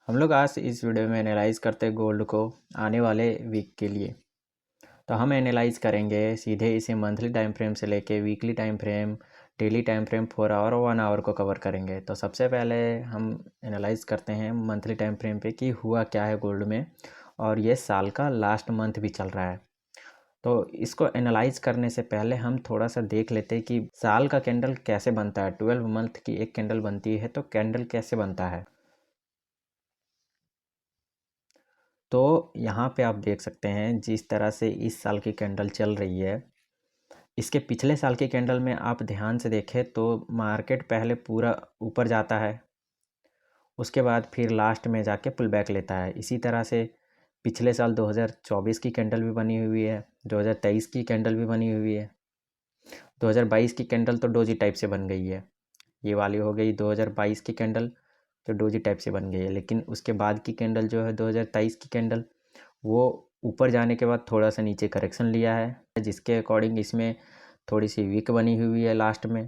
हम लोग आज इस वीडियो में एनालाइज़ करते हैं गोल्ड को आने वाले वीक के लिए। तो हम एनालाइज़ करेंगे सीधे इसे मंथली टाइम फ्रेम से लेके weekly time frame, daily time frame, 4 hour और 1 आवर को कवर करेंगे। तो सबसे पहले हम एनालाइज़ करते हैं मंथली टाइम फ्रेम पे कि हुआ क्या है गोल्ड में, और ये साल का लास्ट मंथ भी चल रहा है। तो इसको एनालाइज़ करने से पहले हम थोड़ा सा देख लेते हैं कि साल का कैंडल कैसे बनता है। 12 मंथ की एक कैंडल बनती है, तो कैंडल कैसे बनता है। तो यहाँ पे आप देख सकते हैं जिस तरह से इस साल की कैंडल चल रही है, इसके पिछले साल की कैंडल में आप ध्यान से देखें तो मार्केट पहले पूरा ऊपर जाता है, उसके बाद फिर लास्ट में जाके पुल बैक लेता है। इसी तरह से पिछले साल 2024 की कैंडल भी बनी हुई है, 2023 की कैंडल भी बनी हुई है, 2022 की कैंडल तो डोजी टाइप से बन गई है। ये वाली हो गई 2022 की कैंडल, जो डोजी टाइप से बन गई है। लेकिन उसके बाद की कैंडल जो है 2023 की कैंडल, वो ऊपर जाने के बाद थोड़ा सा नीचे करेक्शन लिया है, जिसके अकॉर्डिंग इसमें थोड़ी सी वीक बनी हुई है लास्ट में।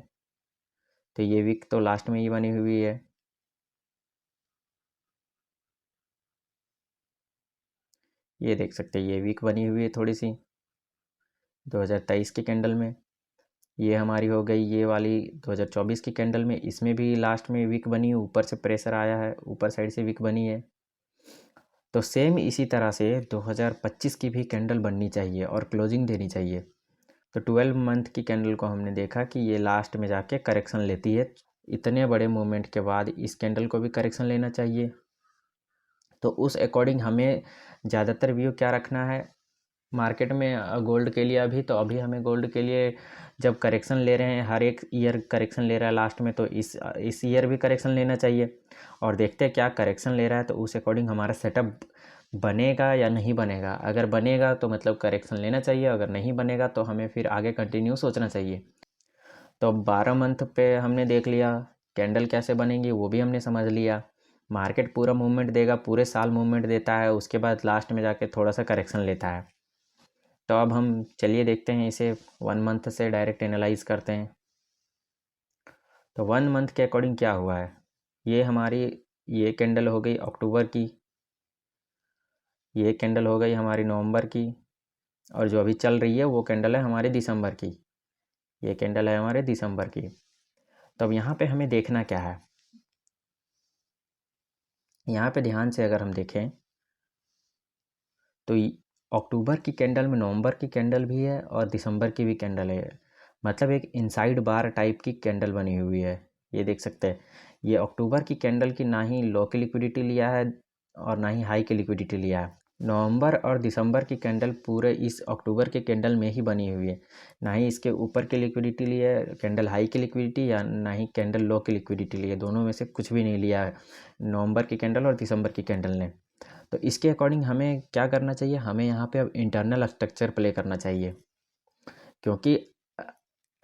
तो ये वीक तो लास्ट में ही बनी हुई है। ये देख सकते हैं, ये वीक बनी हुई है थोड़ी सी 2023 की कैंडल में। ये हमारी हो गई ये वाली 2024 की कैंडल में, इसमें भी लास्ट में वीक बनी है, ऊपर से प्रेशर आया है, ऊपर साइड से वीक बनी है। तो सेम इसी तरह से 2025 की भी कैंडल बननी चाहिए और क्लोजिंग देनी चाहिए। तो 12 मंथ की कैंडल को हमने देखा कि ये लास्ट में जाके करेक्शन लेती है। इतने बड़े मूवमेंट के बाद इस कैंडल को भी करेक्शन लेना चाहिए। तो उस अकॉर्डिंग हमें ज़्यादातर व्यू क्या रखना है मार्केट में गोल्ड के लिए। अभी हमें गोल्ड के लिए जब करेक्शन ले रहे हैं, हर एक ईयर करेक्शन ले रहा है लास्ट में, तो इस ईयर भी करेक्शन लेना चाहिए और देखते हैं क्या करेक्शन ले रहा है। तो उस अकॉर्डिंग हमारा सेटअप बनेगा या नहीं बनेगा। अगर बनेगा तो मतलब करेक्शन लेना चाहिए, अगर नहीं बनेगा तो हमें फिर आगे कंटिन्यू सोचना चाहिए। तो 12 मंथ पे हमने देख लिया कैंडल कैसे बनेंगी, वो भी हमने समझ लिया। मार्केट पूरा मूवमेंट देगा, पूरे साल मूवमेंट देता है, उसके बाद लास्ट में जाके थोड़ा सा करेक्शन लेता है। तो अब हम चलिए देखते हैं इसे 1 मंथ से डायरेक्ट एनालाइज करते हैं। तो 1 मंथ के अकॉर्डिंग क्या हुआ है, ये हमारी ये कैंडल हो गई अक्टूबर की, ये कैंडल हो गई हमारी नवंबर की, और जो अभी चल रही है वो कैंडल है हमारे दिसंबर की। ये कैंडल है हमारे दिसंबर की। तो अब यहाँ पे हमें देखना क्या है, यहाँ पे ध्यान से अगर हम देखें तो अक्टूबर की कैंडल में नवंबर की कैंडल भी है और दिसंबर की भी कैंडल है। मतलब एक इनसाइड बार टाइप की कैंडल बनी हुई है। ये देख सकते हैं, ये अक्टूबर की कैंडल की ना ही लो की लिक्विडिटी लिया है और ना ही हाई की लिक्विडिटी लिया है। नवंबर और दिसंबर की कैंडल पूरे इस अक्टूबर के कैंडल में ही बनी हुई है। ना ही इसके ऊपर की लिक्विडिटी ली है कैंडल हाई की लिक्विडिटी, या ना ही कैंडल लो की लिक्विडिटी ली है। दोनों में से कुछ भी नहीं लिया है नवंबर की कैंडल और दिसंबर की कैंडल ने। तो इसके अकॉर्डिंग हमें क्या करना चाहिए, हमें यहाँ पे अब इंटरनल स्ट्रक्चर प्ले करना चाहिए। क्योंकि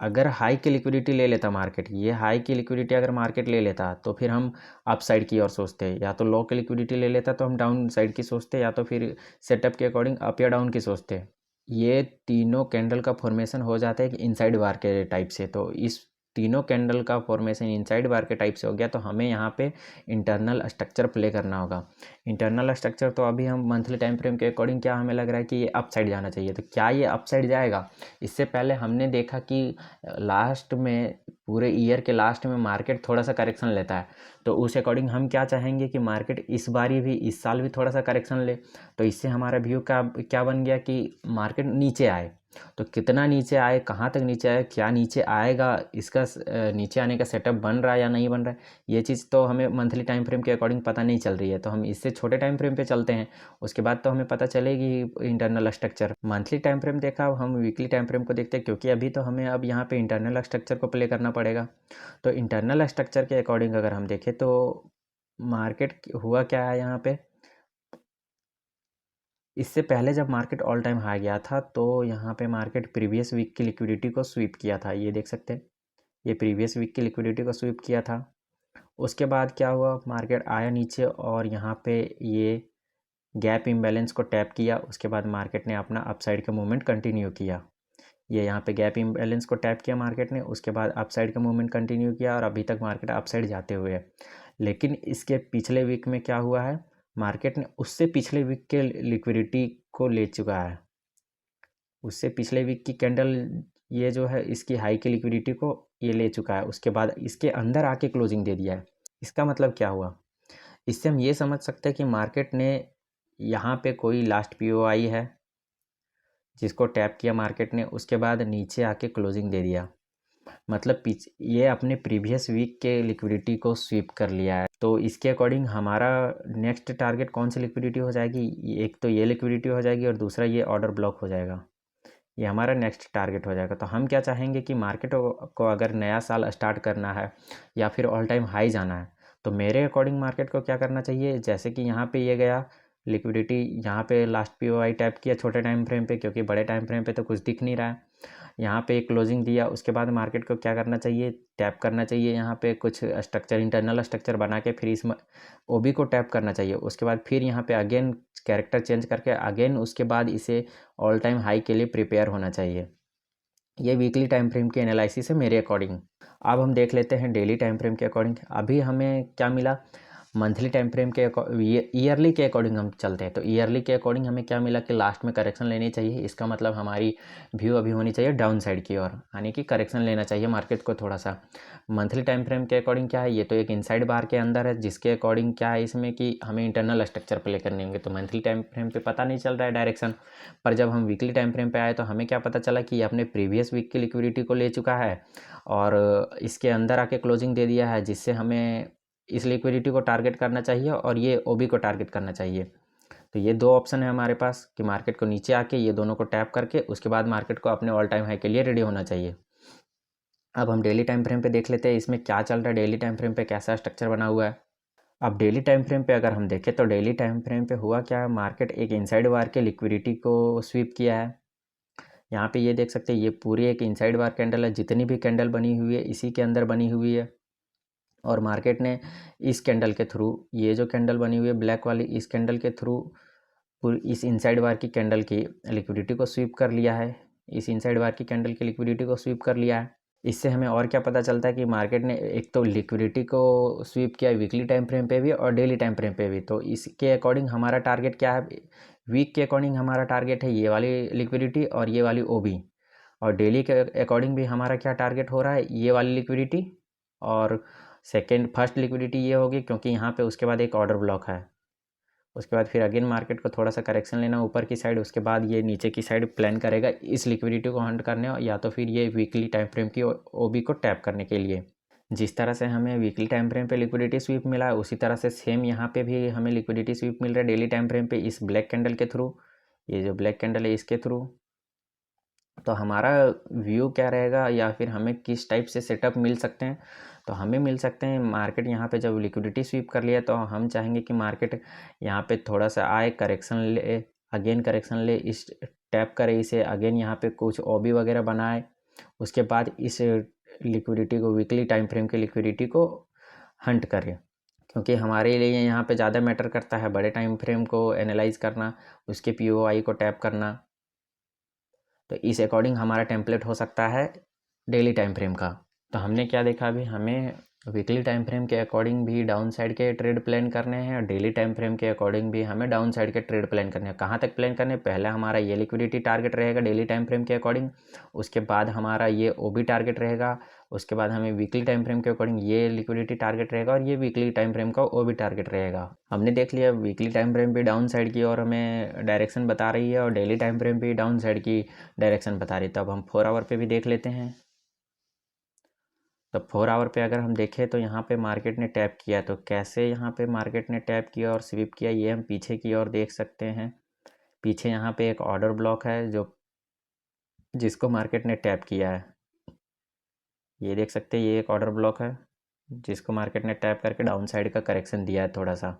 अगर हाई की लिक्विडिटी ले लेता मार्केट, ये हाई की लिक्विडिटी अगर मार्केट ले लेता तो फिर हम अप साइड की ओर सोचते, या तो लो की लिक्विडिटी ले लेता तो हम डाउन साइड की सोचते, या तो फिर सेटअप के अकॉर्डिंग अप या डाउन की सोचते। ये तीनों कैंडल का फॉर्मेशन हो जाता है कि इनसाइड बार के टाइप से। तो इस तीनों कैंडल का फॉर्मेशन इनसाइड बार के टाइप से हो गया, तो हमें यहाँ पे इंटरनल स्ट्रक्चर प्ले करना होगा। इंटरनल स्ट्रक्चर तो अभी हम मंथली टाइम फ्रेम के अकॉर्डिंग क्या हमें लग रहा है कि ये अप साइड जाना चाहिए। तो क्या ये अप साइड जाएगा? इससे पहले हमने देखा कि लास्ट में पूरे ईयर के लास्ट में मार्केट थोड़ा सा करेक्शन लेता है। तो उस अकॉर्डिंग हम क्या चाहेंगे कि मार्केट इस बारी भी, इस साल भी थोड़ा सा करेक्शन ले। तो इससे हमारा व्यू का क्या बन गया कि मार्केट नीचे आए। तो कितना नीचे आए, कहाँ तक नीचे आए, क्या नीचे आएगा, इसका नीचे आने का सेटअप बन रहा है या नहीं बन रहा है, ये चीज़ तो हमें मंथली टाइम फ्रेम के अकॉर्डिंग पता नहीं चल रही है। तो हम इससे छोटे टाइम फ्रेम पे चलते हैं, उसके बाद तो हमें पता चलेगी internal structure. Monthly time frame देखा, अब हम वीकली टाइम फ्रेम को देखते हैं, क्योंकि अभी तो हमें अब यहाँ पे इंटरनल स्ट्रक्चर को प्ले करना पड़ेगा। तो इंटरनल स्ट्रक्चर के अकॉर्डिंग अगर हम देखें तो मार्केट हुआ क्या है यहाँ पे, इससे पहले जब मार्केट ऑल टाइम हाई गया था तो यहाँ पे मार्केट प्रीवियस वीक की लिक्विडिटी को स्वीप किया था। ये देख सकते हैं, ये प्रीवियस वीक की लिक्विडिटी को स्वीप किया था। उसके बाद क्या हुआ, मार्केट आया नीचे और यहाँ पे ये गैप इम्बैलेंस को टैप किया। उसके बाद मार्केट ने अपना अपसाइड का मूवमेंट कंटिन्यू किया। ये यहाँ पे गैप इम्बैलेंस को टैप किया मार्केट ने, उसके बाद अपसाइड का मूवमेंट कंटिन्यू किया और अभी तक मार्केट अपसाइड जाते हुए है। लेकिन इसके पिछले वीक में क्या हुआ है, मार्केट ने उससे पिछले वीक के लिक्विडिटी को ले चुका है। उससे पिछले वीक की कैंडल ये जो है इसकी हाई की लिक्विडिटी को ये ले चुका है, उसके बाद इसके अंदर आके क्लोजिंग दे दिया है। इसका मतलब क्या हुआ? इससे हम ये समझ सकते हैं कि मार्केट ने यहाँ पे कोई लास्ट पीओआई है जिसको टैप किया मार्केट ने, उसके बाद नीचे आके क्लोजिंग दे दिया। मतलब ये अपने प्रीवियस वीक के लिक्विडिटी को स्वीप कर लिया है। तो इसके अकॉर्डिंग हमारा नेक्स्ट टारगेट कौन सी लिक्विडिटी हो जाएगी? एक तो ये लिक्विडिटी हो जाएगी और दूसरा ये ऑर्डर ब्लॉक हो जाएगा। ये हमारा नेक्स्ट टारगेट हो जाएगा। तो हम क्या चाहेंगे कि मार्केट को अगर नया साल स्टार्ट करना है या फिर ऑल टाइम हाई जाना है, तो मेरे अकॉर्डिंग मार्केट को क्या करना चाहिए? जैसे कि यहाँ पे ये गया लिक्विडिटी, यहाँ पे लास्ट पीओआई टैप किया छोटे टाइम फ्रेम पे, क्योंकि बड़े टाइम फ्रेम पे तो कुछ दिख नहीं रहा है। यहाँ पे क्लोजिंग दिया, उसके बाद मार्केट को क्या करना चाहिए? टैप करना चाहिए यहाँ पे कुछ स्ट्रक्चर, इंटरनल स्ट्रक्चर बना के फिर इस ओबी को टैप करना चाहिए। उसके बाद फिर यहाँ पे अगेन कैरेक्टर चेंज करके अगेन उसके बाद इसे ऑल टाइम हाई के लिए प्रिपेयर होना चाहिए। ये वीकली टाइम फ्रेम की एनालिसिस है मेरे अकॉर्डिंग। अब हम देख लेते हैं डेली टाइम फ्रेम के अकॉर्डिंग अभी हमें क्या मिला। मंथली टाइम फ्रेम के ईयरली के अकॉर्डिंग हम चलते हैं, तो ईयरली के अकॉर्डिंग हमें क्या मिला कि लास्ट में करेक्शन लेनी चाहिए। इसका मतलब हमारी व्यू अभी होनी चाहिए डाउन साइड की ओर, यानी कि करेक्शन लेना चाहिए मार्केट को थोड़ा सा। मंथली टाइम फ्रेम के अकॉर्डिंग क्या है? ये तो एक इनसाइड बार के अंदर है, जिसके अकॉर्डिंग क्या है इसमें कि हमें इंटरनल स्ट्रक्चर प्ले करने होंगे। तो मंथली टाइम फ्रेम पे पता नहीं चल रहा है डायरेक्शन, पर जब हम वीकली टाइम फ्रेम पे आए तो हमें क्या पता चला कि ये अपने प्रीवियस वीक की लिक्विडिटी को ले चुका है और इसके अंदर आके क्लोजिंग दे दिया है, जिससे हमें इस लिक्विडिटी को टारगेट करना चाहिए और ये ओबी को टारगेट करना चाहिए। तो ये दो ऑप्शन है हमारे पास कि मार्केट को नीचे आके ये दोनों को टैप करके उसके बाद मार्केट को अपने ऑल टाइम हाई के लिए रेडी होना चाहिए। अब हम डेली टाइम फ्रेम पे देख लेते हैं इसमें क्या चल रहा है, डेली टाइम फ्रेम पे कैसा स्ट्रक्चर बना हुआ है। अब डेली टाइम फ्रेम पे अगर हम देखें तो डेली टाइम फ्रेम पे हुआ क्या है, मार्केट एक इनसाइड वार के लिक्विडिटी को स्वीप किया है। यहाँ पे ये देख सकते हैं ये पूरी एक इनसाइड वार कैंडल है, जितनी भी कैंडल बनी हुई है इसी के अंदर बनी हुई है। और मार्केट ने इस कैंडल के थ्रू, ये जो कैंडल बनी हुई है ब्लैक वाली, इस कैंडल के थ्रू पूरी इस इनसाइड बार की कैंडल की लिक्विडिटी को स्वीप कर लिया है। इस इनसाइड बार की कैंडल की लिक्विडिटी को स्वीप कर लिया है। इससे हमें और क्या पता चलता है कि मार्केट ने एक तो लिक्विडिटी को स्वीप किया वीकली टाइम फ्रेम पे भी और डेली टाइम फ्रेम पे भी। तो इसके अकॉर्डिंग हमारा टारगेट क्या है? वीक के अकॉर्डिंग हमारा टारगेट है ये वाली लिक्विडिटी और ये वाली ओबी। और डेली के अकॉर्डिंग भी हमारा क्या टारगेट हो रहा है? ये वाली लिक्विडिटी और फर्स्ट लिक्विडिटी ये होगी, क्योंकि यहाँ पे उसके बाद एक ऑर्डर ब्लॉक है। उसके बाद फिर अगेन मार्केट को थोड़ा सा करेक्शन लेना ऊपर की साइड, उसके बाद ये नीचे की साइड प्लान करेगा इस लिक्विडिटी को हंट करने या तो फिर ये वीकली टाइम फ्रेम की ओबी को टैप करने के लिए। जिस तरह से हमें वीकली टाइम फ्रेम पे लिक्विडिटी स्वीप मिला है उसी तरह से सेम यहाँ पे भी हमें लिक्विडिटी स्वीप मिल रहा है डेली टाइम फ्रेम पे इस ब्लैक कैंडल के थ्रू। ये जो ब्लैक कैंडल है इसके थ्रू। तो हमारा व्यू क्या रहेगा या फिर हमें किस टाइप से सेटअप मिल सकते हैं? तो हमें मिल सकते हैं मार्केट यहाँ पे जब लिक्विडिटी स्वीप कर लिया तो हम चाहेंगे कि मार्केट यहाँ पे थोड़ा सा आए, करेक्शन ले, अगेन करेक्शन ले, इस टैप करे इसे, अगेन यहाँ पे कुछ ओबी वगैरह बनाए, उसके बाद इस लिक्विडिटी को वीकली टाइम फ्रेम की लिक्विडिटी को हंट करें। क्योंकि हमारे लिए यहाँ पे ज़्यादा मैटर करता है बड़े टाइम फ्रेम को एनालाइज करना, उसके पीओआई को टैप करना। तो इस अकॉर्डिंग हमारा टेम्पलेट हो सकता है डेली टाइम फ्रेम का। तो हमने क्या देखा अभी, हमें वीकली टाइम फ्रेम के अकॉर्डिंग भी डाउन साइड के ट्रेड प्लान करने हैं और डेली टाइम फ्रेम के अकॉर्डिंग भी हमें डाउन साइड के ट्रेड प्लान करने हैं। कहाँ तक प्लान करने हैं? पहले हमारा ये लिक्विडिटी टारगेट रहेगा डेली टाइम फ्रेम के अकॉर्डिंग, उसके बाद हमारा ये ओबी टारगेट रहेगा, उसके बाद हमें वीकली टाइम फ्रेम के अकॉर्डिंग ये लिक्विडिटी टारगेट रहेगा और ये वीकली टाइम फ्रेम का ओबी टारगेट रहेगा। हमने देख लिया वीकली टाइम फ्रेम भी डाउन साइड की और हमें डायरेक्शन बता रही है और डेली टाइम फ्रेम भी डाउन साइड की डायरेक्शन बता रही है। तो अब हम 4 आवर पे भी देख लेते हैं। तो 4 आवर पे अगर हम देखें तो यहाँ पे मार्केट ने टैप किया, तो कैसे यहाँ पे मार्केट ने टैप किया और स्वीप किया ये हम पीछे की ओर देख सकते हैं। पीछे यहाँ पे एक ऑर्डर ब्लॉक है जो जिसको मार्केट ने टैप किया है। ये देख सकते हैं ये एक ऑर्डर ब्लॉक है जिसको मार्केट ने टैप करके डाउन साइड का करेक्शन दिया है थोड़ा सा।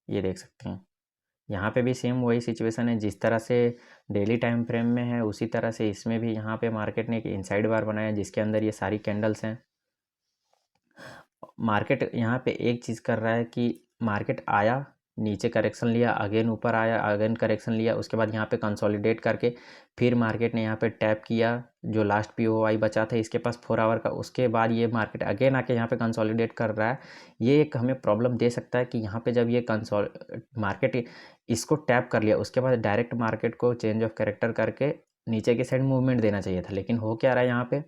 ये देख सकते हैं यहाँ पे भी सेम वही सिचुएशन है, जिस तरह से डेली टाइम फ्रेम में है उसी तरह से इसमें भी यहाँ पे मार्केट ने एक इनसाइड बार बनाया जिसके अंदर ये सारी कैंडल्स हैं। मार्केट यहाँ पे एक चीज़ कर रहा है कि मार्केट आया, नीचे करेक्शन लिया, अगेन ऊपर आया, अगेन करेक्शन लिया, उसके बाद यहाँ पे कंसोलिडेट करके फिर मार्केट ने यहाँ पे टैप किया, जो लास्ट पीओआई बचा था इसके पास 4 आवर का, उसके बाद ये मार्केट अगेन आके यहाँ पे कंसोलिडेट कर रहा है। ये एक हमें प्रॉब्लम दे सकता है कि यहाँ पे जब ये मार्केट इसको टैप कर लिया उसके बाद डायरेक्ट मार्केट को चेंज ऑफ कैरेक्टर करके नीचे की साइड मूवमेंट देना चाहिए था, लेकिन हो क्या रहा है यहाँ पे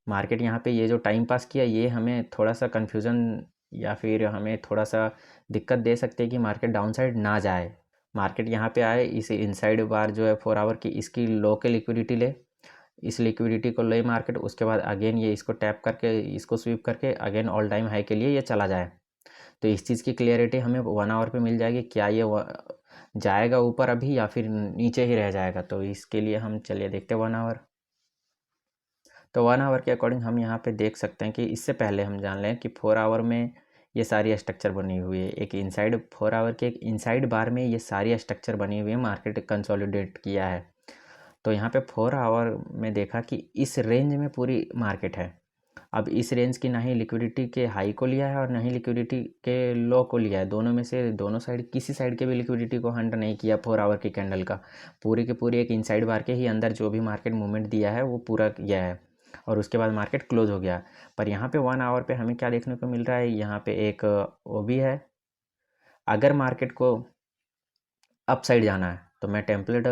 मार्केट यहाँ पे ये जो टाइम पास किया ये हमें थोड़ा सा कन्फ्यूज़न या फिर हमें थोड़ा सा दिक्कत दे सकते हैं कि मार्केट डाउन साइड ना जाए। मार्केट यहाँ पे आए, इस इनसाइड बार जो है 4 आवर की इसकी लो के लिक्विडिटी ले, इस लिक्विडिटी को ले मार्केट, उसके बाद अगेन ये इसको टैप करके इसको स्वीप करके अगेन ऑल टाइम हाई के लिए ये चला जाए। तो इस चीज़ की क्लियरिटी हमें 1 आवर पे मिल जाएगी, क्या ये जाएगा ऊपर अभी या फिर नीचे ही रह जाएगा। तो इसके लिए हम चलिए देखते हैं 1 आवर। तो 1 आवर के अकॉर्डिंग हम यहाँ पे देख सकते हैं कि इससे पहले हम जान लें कि 4 आवर में ये सारी स्ट्रक्चर बनी हुई है। एक इनसाइड 4 आवर के एक इनसाइड बार में ये सारी स्ट्रक्चर बनी हुई है, मार्केट कंसोलिडेट किया है। तो यहाँ पे 4 आवर में देखा कि इस रेंज में पूरी मार्केट है। अब इस रेंज की ना ही लिक्विडिटी के हाई को लिया है और ना ही लिक्विडिटी के लो को लिया है, दोनों में से दोनों साइड किसी साइड के भी लिक्विडिटी को हंट नहीं किया 4 आवर की कैंडल का। पूरी की पूरी एक इनसाइड बार के ही अंदर जो भी मार्केट मूवमेंट दिया है वो पूरा किया है और उसके बाद मार्केट क्लोज हो गया। पर यहाँ पे 1 आवर पे हमें क्या देखने को मिल रहा है, यहाँ पे एक ओबी है। अगर मार्केट को अप साइड जाना है तो मैं टेम्पलेट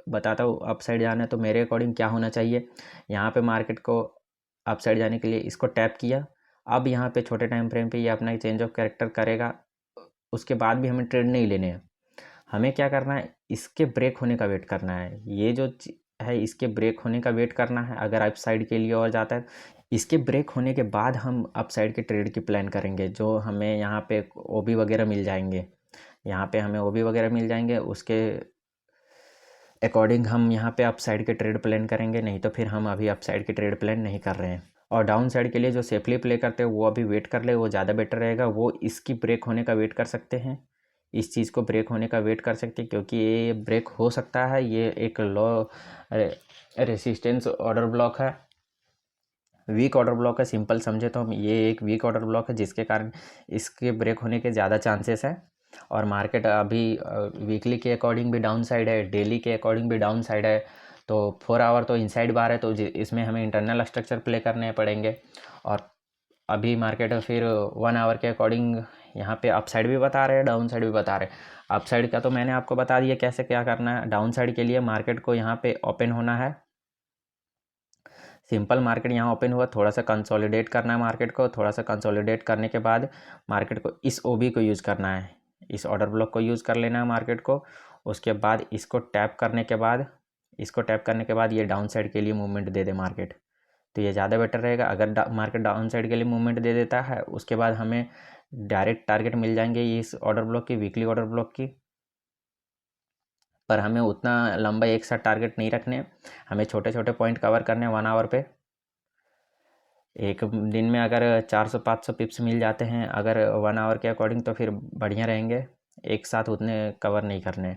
बताता हूँ, अप साइड जाना है तो मेरे अकॉर्डिंग क्या होना चाहिए। यहाँ पे मार्केट को अप साइड जाने के लिए इसको टैप किया, अब यहाँ पे छोटे टाइम फ्रेम पे ये अपना चेंज ऑफ कैरेक्टर करेगा, उसके बाद भी हमें ट्रेड नहीं लेने हैं। हमें क्या करना है, इसके ब्रेक होने का वेट करना है। ये जो है इसके ब्रेक होने का वेट करना है। अगर अप साइड के लिए और जाता है, इसके ब्रेक होने के बाद हम अप साइड के ट्रेड की प्लान करेंगे, जो हमें यहाँ पे ओबी वगैरह मिल जाएंगे। यहाँ पे हमें ओबी वगैरह मिल जाएंगे, उसके अकॉर्डिंग हम यहाँ पे अप साइड के ट्रेड प्लान करेंगे, नहीं तो फिर हम अभी अप साइड के ट्रेड प्लान नहीं कर रहे हैं। और डाउन साइड के लिए जो सेफली प्ले करते हैं वो अभी वेट कर ले, वो ज़्यादा बेटर रहेगा। वो इसकी ब्रेक होने का वेट कर सकते हैं, इस चीज़ को ब्रेक होने का वेट कर सकते हैं, क्योंकि ये ब्रेक हो सकता है। ये एक लो रेसिस्टेंस ऑर्डर ब्लॉक है, वीक ऑर्डर ब्लॉक है, सिंपल समझे तो हम ये एक वीक ऑर्डर ब्लॉक है जिसके कारण इसके ब्रेक होने के ज़्यादा चांसेस है। और मार्केट अभी वीकली के अकॉर्डिंग भी डाउन साइड है, डेली के अकॉर्डिंग भी डाउन साइड है। तो 4 आवर तो इनसाइड बार है, तो इसमें हमें इंटरनल स्ट्रक्चर प्ले करने पड़ेंगे। और अभी मार्केट फिर 1 आवर के अकॉर्डिंग यहाँ पे अप साइड भी बता रहे हैं, डाउन साइड भी बता रहे हैं। अप साइड का तो मैंने आपको बता दिया कैसे क्या करना है। डाउन साइड के लिए मार्केट को यहाँ पे ओपन होना है, सिंपल मार्केट यहाँ ओपन हुआ, थोड़ा सा कंसोलिडेट करना है मार्केट को, थोड़ा सा कंसोलिडेट करने के बाद मार्केट को इस ओबी को यूज़ करना है, इस ऑर्डर ब्लॉक को यूज़ कर लेना है मार्केट को। उसके बाद इसको टैप करने के बाद ये डाउन साइड के लिए मूवमेंट दे दे मार्केट, तो ये ज़्यादा बेटर रहेगा। अगर मार्केट डाउन साइड के लिए मूवमेंट दे देता है उसके बाद हमें डायरेक्ट टारगेट मिल जाएंगे इस ऑर्डर ब्लॉक की, वीकली ऑर्डर ब्लॉक की। पर हमें उतना लंबा एक साथ टारगेट नहीं रखने, हमें छोटे छोटे पॉइंट कवर करने 1 आवर पे। एक दिन में अगर 400-500 पिप्स मिल जाते हैं अगर 1 आवर के अकॉर्डिंग तो फिर बढ़िया रहेंगे, एक साथ उतने कवर नहीं करने।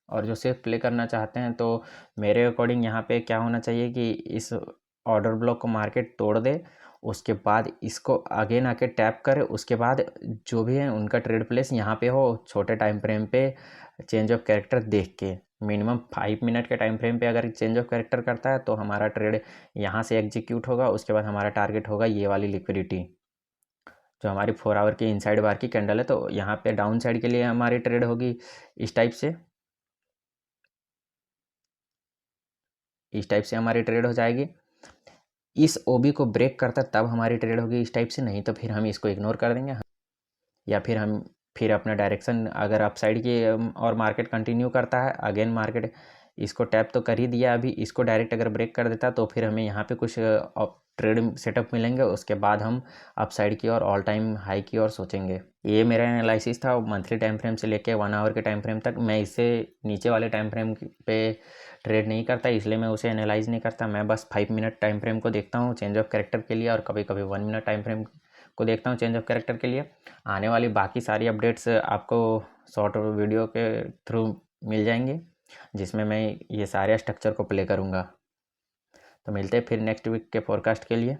और जो सिर्फ प्ले करना चाहते हैं तो मेरे अकॉर्डिंग यहाँ पे क्या होना चाहिए कि इस ऑर्डर ब्लॉक को मार्केट तोड़ दे, उसके बाद इसको अगेन आके टैप करे, उसके बाद जो भी है उनका ट्रेड प्लेस यहाँ पे हो, छोटे टाइम फ्रेम पे चेंज ऑफ कैरेक्टर देख के। मिनिमम 5 मिनट के टाइम फ्रेम पे अगर चेंज ऑफ कैरेक्टर करता है तो हमारा ट्रेड यहाँ से एग्जीक्यूट होगा। उसके बाद हमारा टारगेट होगा ये वाली लिक्विडिटी जो हमारी 4 आवर की इनसाइड बार की कैंडल है। तो यहाँ पे डाउन साइड के लिए हमारी ट्रेड होगी इस टाइप से, हमारी ट्रेड हो जाएगी। इस ओबी को ब्रेक करता तब हमारी ट्रेड होगी इस टाइप से, नहीं तो फिर हम इसको इग्नोर कर देंगे। या फिर हम अपना डायरेक्शन अगर अप साइड की और मार्केट कंटिन्यू करता है, अगेन मार्केट इसको टैप तो कर ही दिया, अभी इसको डायरेक्ट अगर ब्रेक कर देता तो फिर हमें यहाँ पे कुछ ट्रेड सेटअप मिलेंगे, उसके बाद हम अप साइड की और ऑल टाइम हाई की ओर सोचेंगे। ये मेरा एनालिसिस था मंथली टाइम फ्रेम से लेके 1 आवर के टाइम फ्रेम तक। मैं इससे नीचे वाले टाइम फ्रेम पे ट्रेड नहीं करता, इसलिए मैं उसे एनालाइज नहीं करता। मैं बस 5 मिनट टाइम फ्रेम को देखता हूँ चेंज ऑफ कैरेक्टर के लिए, और कभी कभी 1 मिनट टाइम फ्रेम को देखता हूँ चेंज ऑफ कैरेक्टर के लिए। आने वाली बाकी सारी अपडेट्स आपको शॉर्ट वीडियो के थ्रू मिल जाएंगी, जिसमें मैं ये सारे स्ट्रक्चर को प्ले करूँगा। तो मिलते हैं फिर नेक्स्ट वीक के फोरकास्ट के लिए।